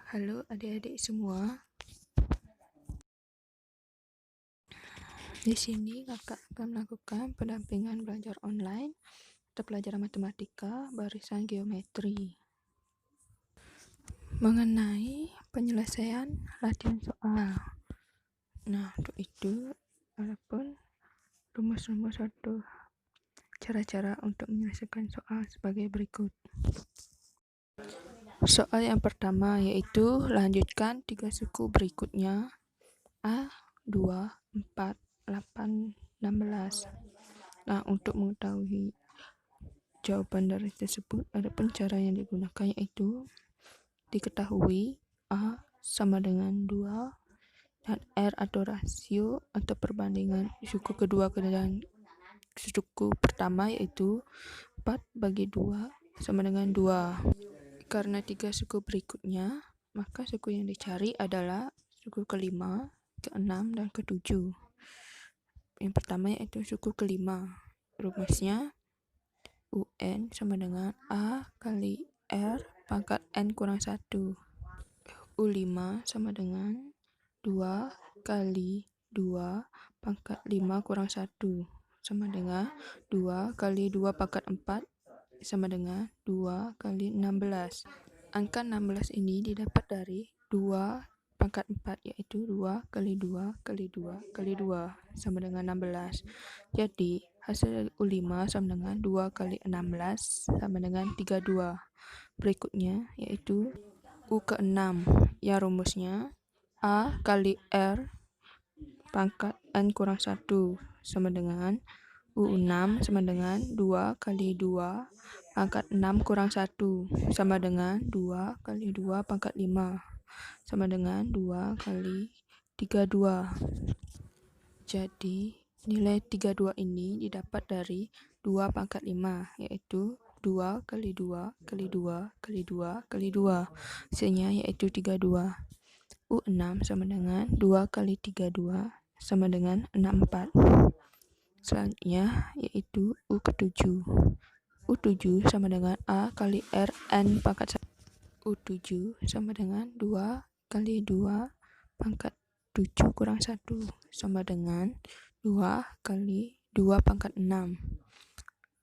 Halo adik-adik semua. Di sini kakak akan melakukan pendampingan belajar online atau pelajaran matematika barisan geometri mengenai penyelesaian latihan soal. Nah, untuk itu walaupun rumus-rumus atau cara-cara untuk menyelesaikan soal sebagai berikut. Soal yang pertama yaitu lanjutkan 3 suku berikutnya A, 2, 4, 8, 16. Nah, untuk mengetahui jawaban dari tersebut, ada pun cara yang digunakan yaitu diketahui A sama dengan 2 dan R atau rasio atau perbandingan suku kedua dan suku pertama yaitu 4 bagi 2 sama dengan 2. Karena 3 suku berikutnya, maka suku yang dicari adalah suku kelima, keenam, dan ketujuh. Yang pertama yaitu suku kelima. Rumusnya UN sama dengan A kali R pangkat N kurang 1. U5 sama dengan 2 kali 2 pangkat 5 kurang 1 sama dengan 2 kali 2 pangkat 4 sama dengan 2 kali 16. Angka 16 ini didapat dari 2 pangkat 4 yaitu 2 kali 2 kali 2 kali 2 sama dengan 16. Jadi hasil dari U5 sama dengan 2 kali 16 sama dengan 32. Berikutnya yaitu U ke-6 yang rumusnya A kali R pangkat N kurang 1 sama dengan U6 sama dengan 2 kali 2 pangkat 6 kurang 1 sama dengan 2 kali 2 pangkat 5 sama dengan 2 kali 32. Jadi nilai 32 ini didapat dari 2 pangkat 5 yaitu 2 kali 2 kali 2 kali 2 kali 2. Hasilnya yaitu 32. U6 sama dengan 2 kali 32 sama dengan 64. Selanjutnya yaitu U ke-7. U7 sama dengan A kali R N pangkat 1. U7 sama dengan 2 kali 2 pangkat 7 kurang 1 sama dengan 2 kali 2 pangkat 6.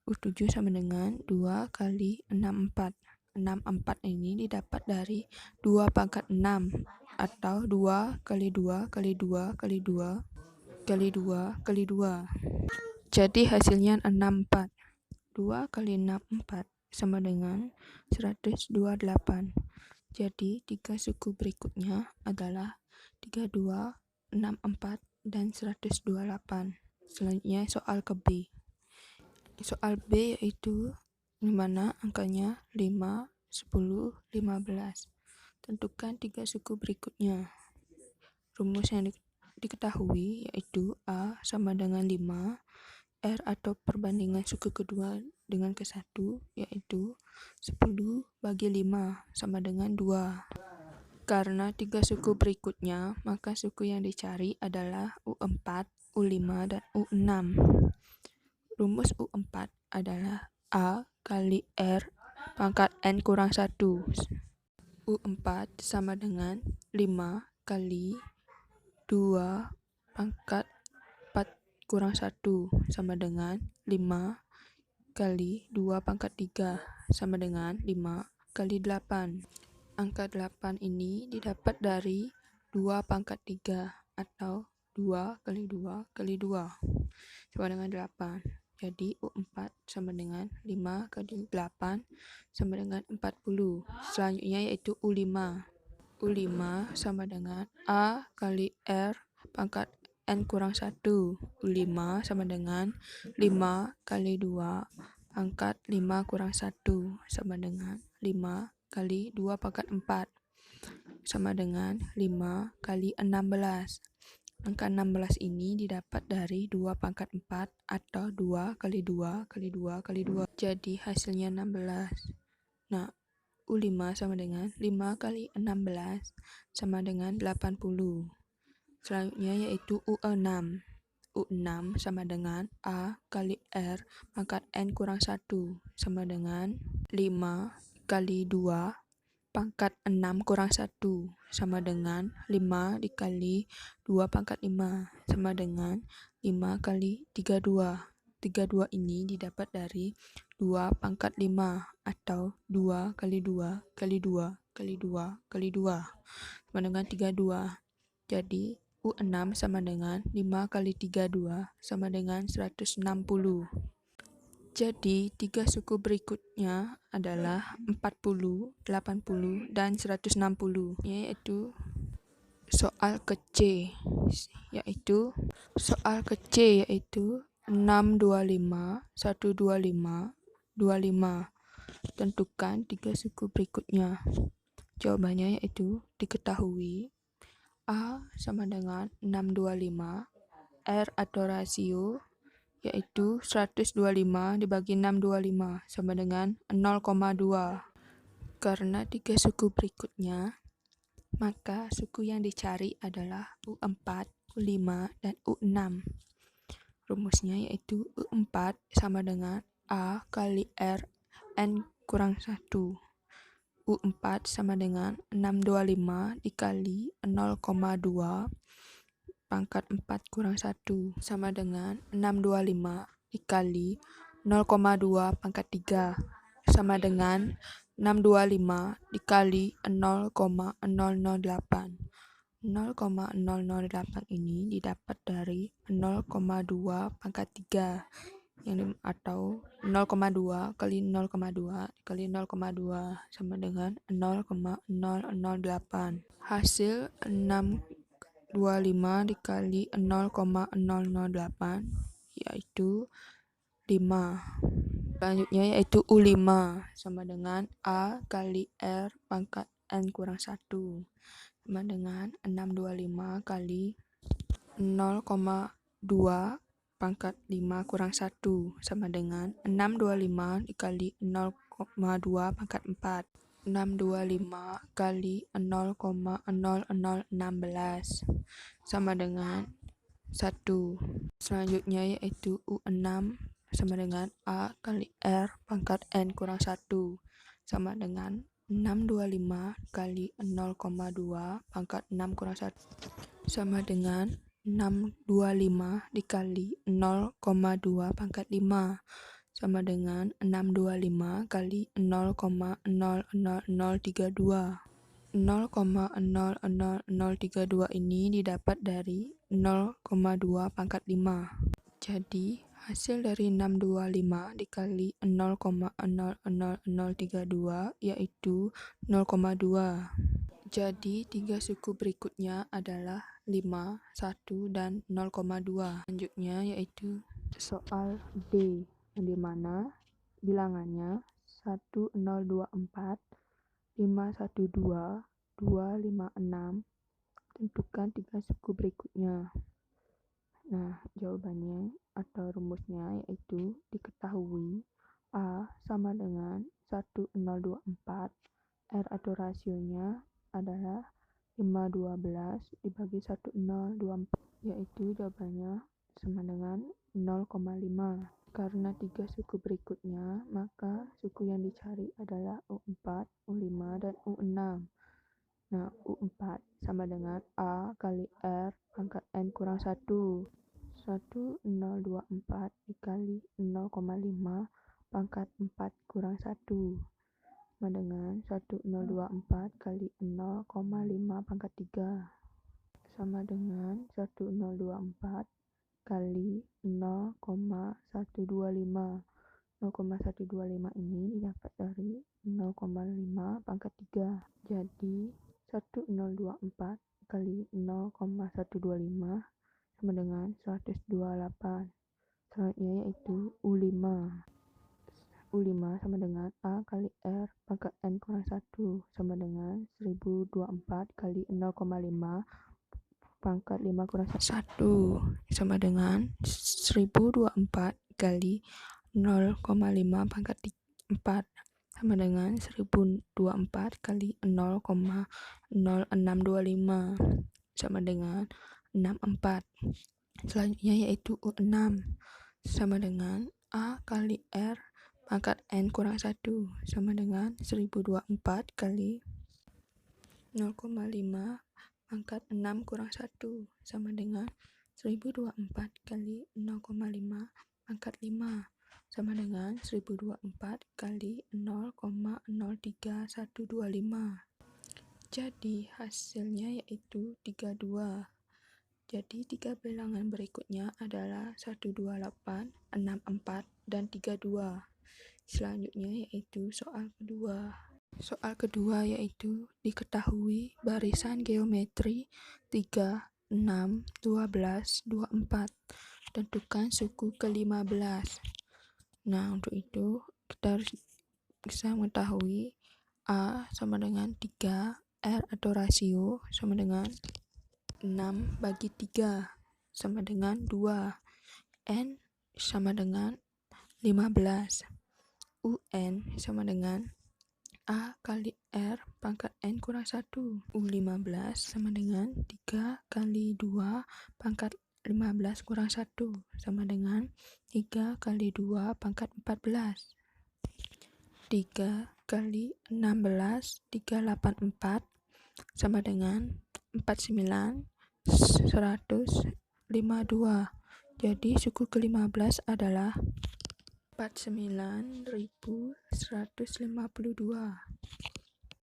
U7 sama dengan 2 kali 64. 64 ini didapat dari 2 pangkat 6 atau 2 kali 2 kali 2 kali 2 kali 2 kali 2. Jadi hasilnya 64. 2 kali 64 sama dengan 128. Jadi 3 suku berikutnya adalah 32, 64, dan 128. Selanjutnya soal ke B. Soal B yaitu dimana angkanya 5, 10, 15. Tentukan 3 suku berikutnya. Rumus yang diketahui yaitu A sama dengan 5, R atau perbandingan suku kedua dengan ke-1 yaitu 10 bagi 5 sama dengan 2. Karena 3 suku berikutnya, maka suku yang dicari adalah U4, U5, dan U6. Rumus U4 adalah A kali R pangkat N kurang 1. U4 sama dengan 5 kali 2 pangkat 4 kurang 1 sama dengan 5 kali 2 pangkat 3 sama dengan 5 kali 8. Angka 8 ini didapat dari 2 pangkat 3 atau 2 kali 2 kali 2 sama dengan 8. Jadi U4 sama dengan 5 kali 8 sama dengan 40. Selanjutnya yaitu U5. U5 sama dengan A kali R pangkat N kurang 1. U5 sama dengan 5 kali 2 pangkat 5 kurang 1 sama dengan 5 kali 2 pangkat 4 sama dengan 5 kali 16. Angka 16 ini didapat dari 2 pangkat 4 atau 2 kali 2 kali 2 kali 2. Jadi hasilnya 16. Nah, U5 sama dengan 5 kali 16 sama dengan 80. Selanjutnya yaitu U6. U6 sama dengan A kali R pangkat N kurang 1 sama dengan 5 kali 2 pangkat 6 kurang 1 sama dengan 5 dikali 2 pangkat 5 sama dengan 5 kali 32. 32 ini didapat dari 2 pangkat 5 atau 2 kali 2 kali 2 kali 2 kali 2 sama dengan 32. Jadi U6 sama dengan 5 kali 32 sama dengan 160. Jadi, 3 suku berikutnya adalah 40, 80, dan 160, yaitu soal ke C, yaitu 625, 125, 25. Tentukan 3 suku berikutnya. Jawabannya yaitu diketahui A sama dengan 625, R atau rasio yaitu 125 dibagi 625 sama dengan 0,2. Karena 3 suku berikutnya, maka suku yang dicari adalah U4, U5, dan U6. Rumusnya yaitu U4 sama dengan A kali R N kurang 1. U4 sama dengan 625 dikali 0,2 pangkat 4 kurang 1 sama dengan 625 dikali 0,2 pangkat 3 sama dengan 625 dikali 0,008. 0,008 ini didapat dari 0,2 pangkat 3 atau 0,2 kali 0,2 dikali 0,2 sama dengan 0,008. Hasil 625 dikali 0,008 yaitu 5. Selanjutnya yaitu U5 sama dengan A kali R pangkat N kurang 1 sama dengan 625 kali 0,2 pangkat 5 kurang 1 sama dengan 625 dikali 0,2 pangkat 4. 625 kali 0,0016 sama dengan 1. Selanjutnya yaitu U6 sama dengan A kali R pangkat N kurang 1 sama dengan 625 kali 0,2 pangkat 6 kurang 1 sama dengan 625 dikali 0,2 pangkat 5 sama dengan 625 kali 0,00032. 0,00032 ini didapat dari 0,2 pangkat 5. Jadi, hasil dari 625 dikali 0,00032 yaitu 0,2. Jadi, 3 suku berikutnya adalah 5, 1, dan 0,2. Selanjutnya yaitu soal D, yang dimana bilangannya 1024, 512, 256. Tentukan 3 suku berikutnya. Nah, jawabannya atau rumusnya yaitu diketahui A sama dengan 1024, R atau rasionya adalah 512 dibagi 1024, yaitu jawabannya sama dengan 0,5. Karena 3 suku berikutnya, maka suku yang dicari adalah U4, U5, dan U6. Nah, U4 sama dengan A kali R pangkat N kurang 1. 1024 dikali 0,5 pangkat 4 kurang 1 sama dengan 1024 kali 0,5 pangkat 3 sama dengan 1024 kali 0,125. 0,125 ini didapat dari 0,5 pangkat 3. Jadi 1024 kali 0,125 sama dengan 128. Selanjutnya yaitu U5. U5 sama dengan A kali R pangkat N kurang 1 sama dengan 1024 kali 0,5 pangkat 5 kurang 1 sama dengan 1024 kali 0,5 pangkat 4 sama dengan 1024 kali 0,0625 sama dengan 64. Selanjutnya yaitu U6 sama dengan A kali R pangkat N kurang 1 sama dengan 1024 kali 0,5 pangkat 6 kurang 1 sama dengan 1024 kali 0,5 pangkat 5 sama dengan 1024 kali 0,0325. Jadi hasilnya yaitu 32. Jadi tiga bilangan berikutnya adalah 128, 64, dan 32. Selanjutnya yaitu soal kedua. Soal kedua yaitu diketahui barisan geometri 3, 6, 12, 24. Tentukan suku ke-15. Nah, untuk itu kita harus bisa mengetahui A sama dengan 3, R atau rasio sama dengan 6 bagi 3 sama dengan 2, N sama dengan 15, UN sama dengan A kali R pangkat N kurang 1. U15 sama dengan 3 kali 2 pangkat 15 kurang 1 sama dengan 3 kali 2 pangkat 14. 3 kali 16, 384 sama dengan 49, 152. Jadi suku ke-15 adalah 49.152.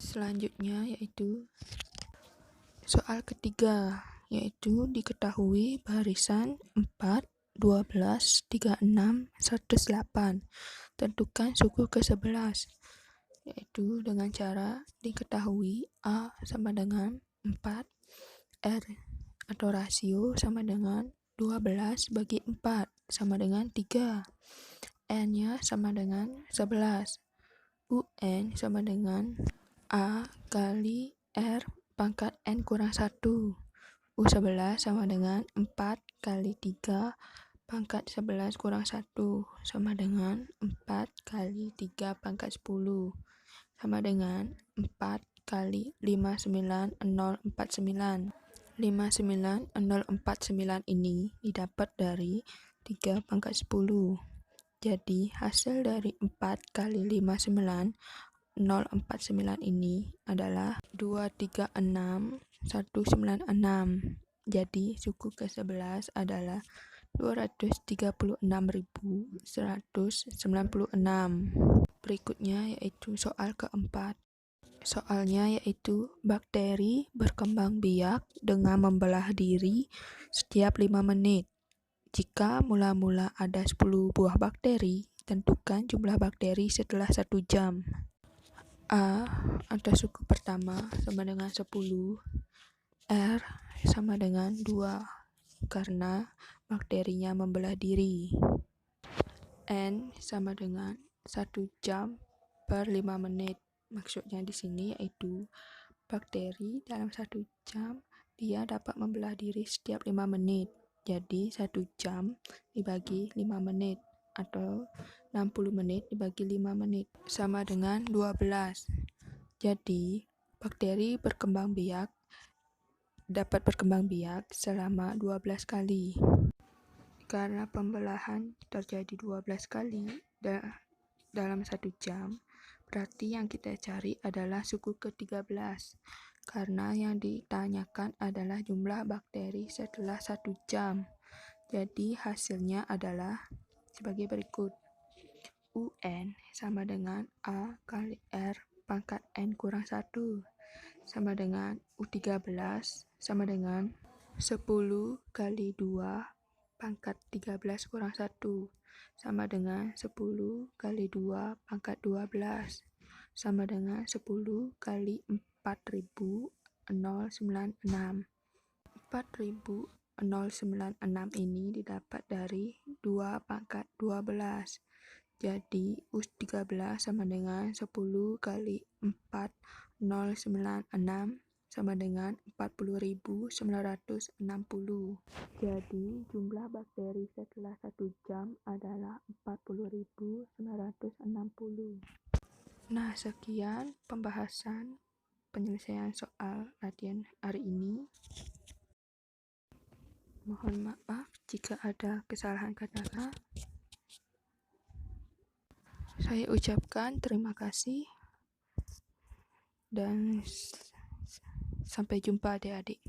Selanjutnya yaitu soal ketiga, yaitu diketahui barisan 4, 12, 36, 108. Tentukan suku ke-11, yaitu dengan cara diketahui A sama dengan 4, R atau rasio sama dengan 12 bagi 4 sama dengan 3. N-nya sama dengan 11. UN sama dengan A kali R pangkat N kurang 1. U11 sama dengan 4 kali 3 pangkat 11 kurang 1 sama dengan 4 kali 3 pangkat 10 sama dengan 4 kali 59049. 59049 ini didapat dari 3 pangkat 10. Jadi hasil dari 4 kali 59049 ini adalah 236.196. Jadi suku ke-11 adalah 236.196. Berikutnya yaitu soal keempat. Soalnya yaitu bakteri berkembang biak dengan membelah diri setiap 5 menit. Jika mula-mula ada 10 buah bakteri, tentukan jumlah bakteri setelah 1 jam. A atau suku pertama sama dengan 10, R sama dengan 2 karena bakterinya membelah diri. N sama dengan 1 jam per 5 menit. Maksudnya di sini yaitu bakteri dalam 1 jam dia dapat membelah diri setiap 5 menit. Jadi 1 jam dibagi 5 menit atau 60 menit dibagi 5 menit sama dengan 12. Jadi bakteri dapat berkembang biak selama 12 kali. Karena pembelahan terjadi 12 kali dalam 1 jam, berarti yang kita cari adalah suku ke-13. Karena yang ditanyakan adalah jumlah bakteri setelah 1 jam. Jadi hasilnya adalah sebagai berikut. UN sama dengan A kali R pangkat N kurang 1 sama dengan U13 sama dengan 10 kali 2 pangkat 13 kurang 1 sama dengan 10 kali 2 pangkat 12 sama dengan 10 kali 4096. 4096 ini didapat dari 2 pangkat 12. Jadi U13 sama dengan 10 kali 4096 sama dengan 40.960. Jadi jumlah bakteri setelah 1 jam adalah 40.960. Nah, sekian pembahasan penyelesaian soal latihan hari ini. Mohon maaf jika ada kesalahan kata. Saya ucapkan terima kasih dan Sampai jumpa adik-adik.